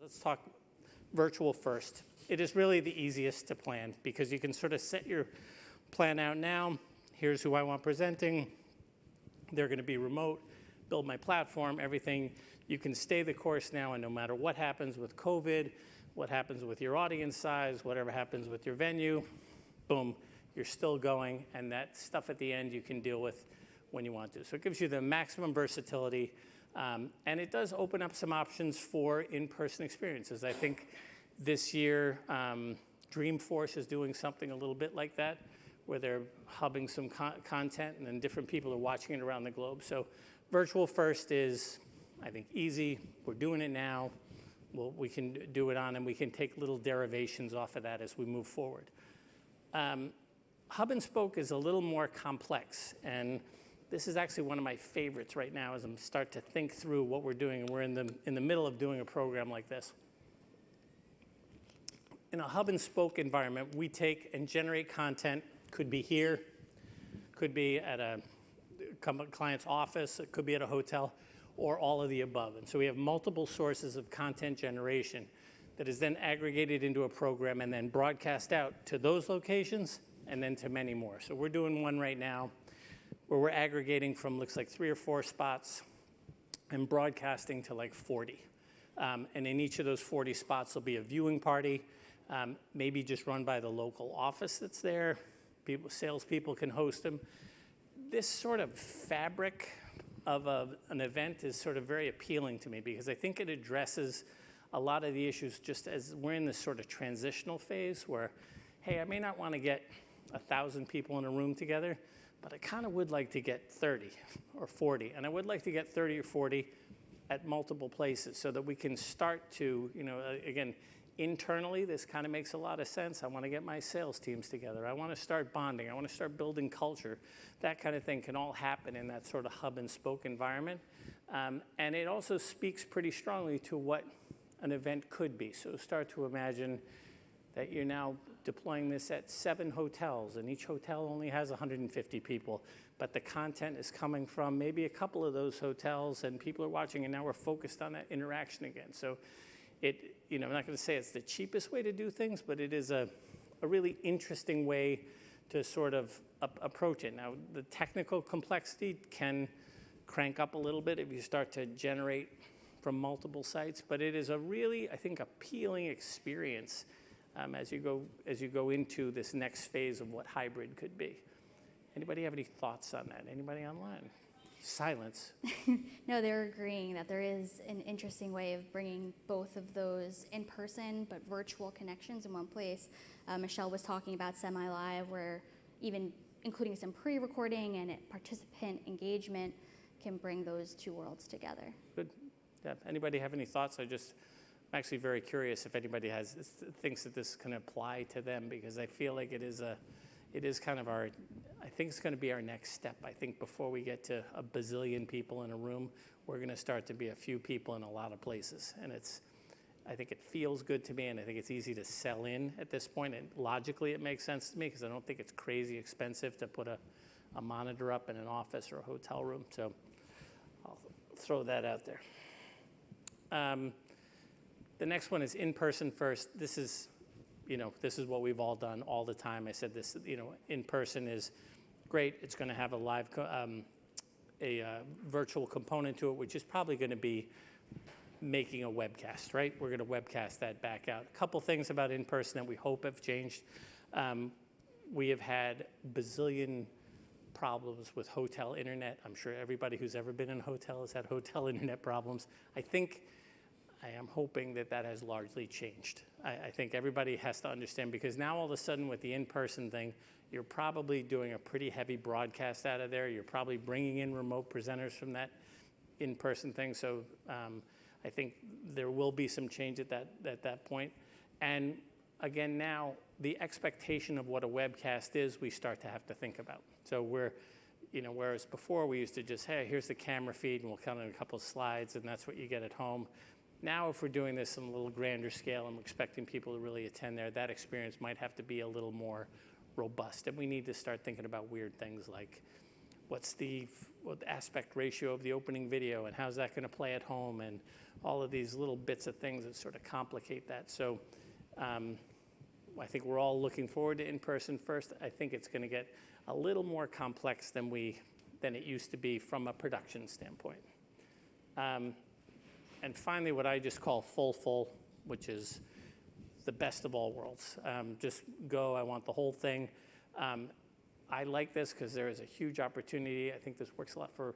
Let's talk virtual first. It is really the easiest to plan because you can sort of set your plan out now. Here's who I want presenting. They're going to be remote, build my platform, everything. You can stay the course now, and no matter what happens with COVID, what happens with your audience size, whatever happens with your venue, boom, you're still going, and that stuff at the end you can deal with when you want to. So it gives you the maximum versatility. And it does open up some options for in-person experiences. I think this year, Dreamforce is doing something a little bit like that, where they're hubbing some content and then different people are watching it around the globe. So virtual first is, I think, easy. We're doing it now. We can do it on, and we can take little derivations off of that as we move forward. Hub and spoke is a little more complex, and this is actually one of my favorites right now as I'm start to think through what we're doing, and we're in the middle of doing a program like this. In a hub and spoke environment, we take and generate content, could be here, could be at a client's office, it could be at a hotel, or all of the above. And so we have multiple sources of content generation that is then aggregated into a program and then broadcast out to those locations and then to many more. So we're doing one right now where we're aggregating from, looks like 3 or 4 spots and broadcasting to like 40. And in each of those 40 spots, there'll be a viewing party, maybe just run by the local office that's there. Salespeople can host them. This sort of fabric of an event is sort of very appealing to me because I think it addresses a lot of the issues just as we're in this sort of transitional phase where, hey, I may not want to get 1,000 people in a room together, but I kind of would like to get 30 or 40, and I would like to get 30 or 40 at multiple places so that we can start to, again, internally, this kind of makes a lot of sense. I want to get my sales teams together. I want to start bonding. I want to start building culture. That kind of thing can all happen in that sort of hub and spoke environment. And it also speaks pretty strongly to what an event could be. So start to imagine that you're now deploying this at 7 hotels, and each hotel only has 150 people, but the content is coming from maybe a couple of those hotels, and people are watching, and now we're focused on that interaction again. So I'm not going to say it's the cheapest way to do things, but it is a really interesting way to sort of approach it. Now, the technical complexity can crank up a little bit if you start to generate from multiple sites, but it is a really, I think, appealing experience as you go into this next phase of what hybrid could be. Anybody have any thoughts on that? Anybody online? Silence. No, they're agreeing that there is an interesting way of bringing both of those in-person but virtual connections in one place. Michelle was talking about SemiLive, where even including some pre-recording and participant engagement can bring those two worlds together. Good. Yeah. Anybody have any thoughts? I'm actually very curious if anybody thinks that this can apply to them, because I feel like it is kind of I think it's going to be our next step. I think before we get to a bazillion people in a room, we're going to start to be a few people in a lot of places. And I think it feels good to me, and I think it's easy to sell in at this point. And logically, it makes sense to me because I don't think it's crazy expensive to put a monitor up in an office or a hotel room. So I'll throw that out there. The next one is in-person first. This is what we've all done all the time. I said this, in-person is great. It's going to have a live, virtual component to it, which is probably going to be making a webcast, right? We're going to webcast that back out. A couple things about in-person that we hope have changed. We have had bazillion problems with hotel internet. I'm sure everybody who's ever been in a hotel has had hotel internet problems. I am hoping that has largely changed. I think everybody has to understand, because now all of a sudden with the in-person thing, you're probably doing a pretty heavy broadcast out of there. You're probably bringing in remote presenters from that in-person thing. So I think there will be some change at that point. And again, now the expectation of what a webcast is, we start to have to think about. So whereas before we used to just, hey, here's the camera feed and we'll count in a couple of slides and that's what you get at home. Now, if we're doing this on a little grander scale and we're expecting people to really attend there, that experience might have to be a little more robust. And we need to start thinking about weird things like what's what the aspect ratio of the opening video, and how's that going to play at home, and all of these little bits of things that sort of complicate that. So I think we're all looking forward to in-person first. I think it's going to get a little more complex than it used to be from a production standpoint. And finally, what I just call full, which is the best of all worlds. Just go, I want the whole thing. I like this because there is a huge opportunity. I think this works a lot for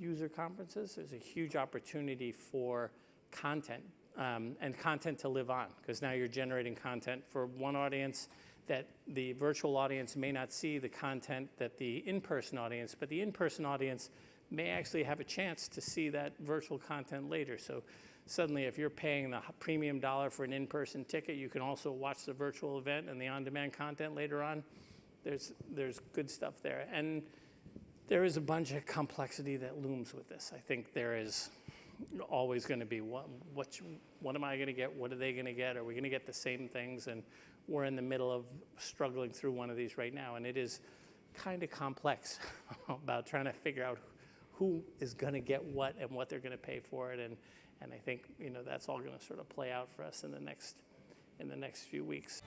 user conferences. There's a huge opportunity for content and content to live on, because now you're generating content for one audience that the virtual audience may not see the content that the in-person audience, but the in-person audience may actually have a chance to see that virtual content later. So suddenly, if you're paying the premium dollar for an in-person ticket, you can also watch the virtual event and the on-demand content later on. There's good stuff there. And there is a bunch of complexity that looms with this. I think there is always going to be, what am I going to get? What are they going to get? Are we going to get the same things? And we're in the middle of struggling through one of these right now. And it is kind of complex about trying to figure out who is going to get what and what they're going to pay for it. And I think that's all going to sort of play out for us in the next few weeks.